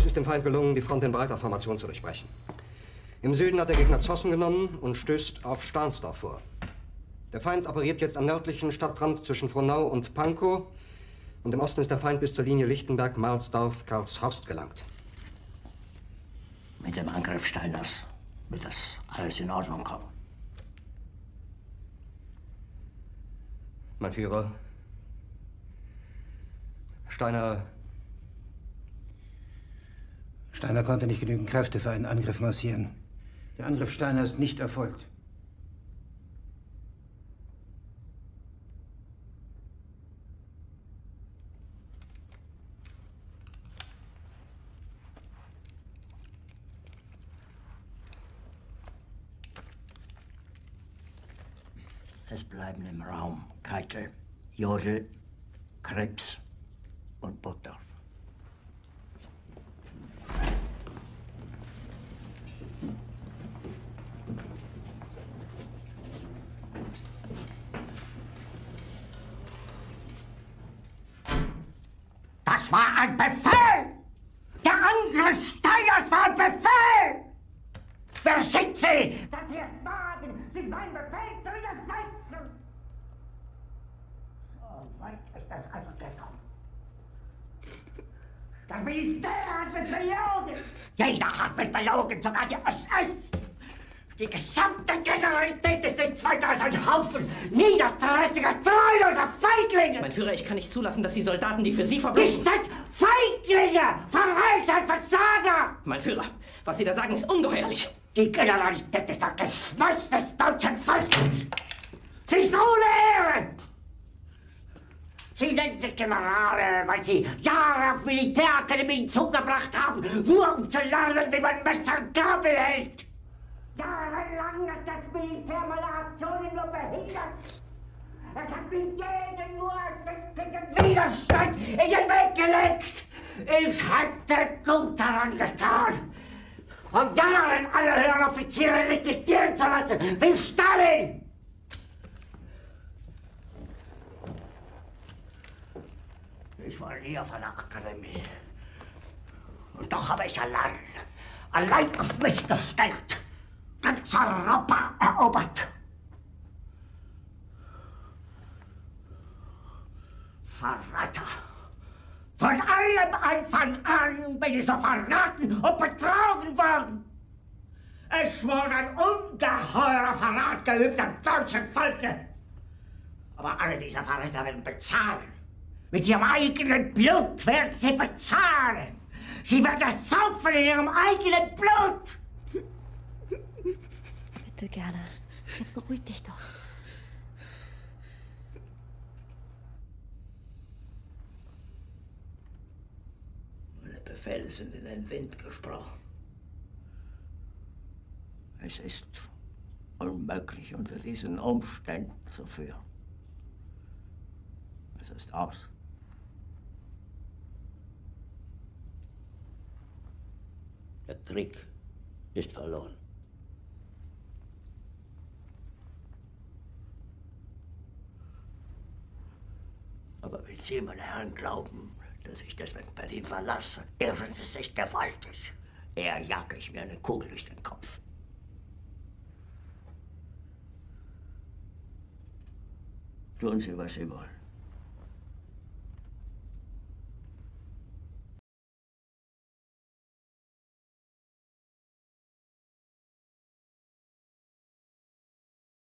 Es ist dem Feind gelungen, die Front in breiter Formation zu durchbrechen. Im Süden hat der Gegner Zossen genommen und stößt auf Stahnsdorf vor. Der Feind operiert jetzt am nördlichen Stadtrand zwischen Frohnau und Pankow. Und im Osten ist der Feind bis zur Linie Lichtenberg-Marsdorf-Karlshorst gelangt. Mit dem Angriff Steiners wird das alles in Ordnung kommen. Mein Führer, Steiner konnte nicht genügend Kräfte für einen Angriff massieren. Der Angriff Steiner ist nicht erfolgt. Es bleiben im Raum Keitel, Jodl, Krebs und Burgdorf. Das war ein Befehl! Der Angriff Steiners war ein Befehl! Wer sind Sie? Dass Sie es wagen, sich mein Befehl zu widersetzen! So weit ist das also gekommen. Das Militär hat mich belogen! Jeder hat mich belogen, sogar die SS! Die gesamte Generalität ist nichts weiter als ein Haufen niederträchtiger, treuloser Feiglinge! Mein Führer, ich kann nicht zulassen, dass die Soldaten, die für Sie verbringen... Nicht als Feiglinge! Verräter, Versager! Mein Führer, was Sie da sagen, ist ungeheuerlich. Die Generalität ist das Geschmeiß des deutschen Volkes! Sie ist ohne Ehre! Sie nennen sich Generale, weil Sie Jahre auf Militärakademien zugebracht haben, nur um zu lernen, wie man Messer und Gabel hält! Jahrelang hat das Militär meine Aktionen nur behindert. Es hat mir jeden nur ersichtlichen Widerstand in den Weg gelegt. Ich hätte gut daran getan, von Jahren alle höheren Offiziere liquidieren zu lassen, wie Stalin. Ich war nie auf einer Akademie. Und doch habe ich allein auf mich gestellt, ganz Europa erobert. Verräter! Von allem Anfang an bin ich so verraten und betrogen worden. Es wurde ein ungeheurer Verrat geübt am deutschen Volke. Aber alle diese Verräter werden bezahlen. Mit ihrem eigenen Blut werden sie bezahlen. Sie werden es saufen in ihrem eigenen Blut. Bitte gerne. Jetzt beruhig dich doch. Meine Befehle sind in den Wind gesprochen. Es ist unmöglich, unter diesen Umständen zu führen. Es ist aus. Der Krieg ist verloren. Aber wenn Sie, meine Herren, glauben, dass ich deswegen Berlin verlasse, irren Sie sich gewaltig. Eher jage ich mir eine Kugel durch den Kopf. Tun Sie, was Sie wollen.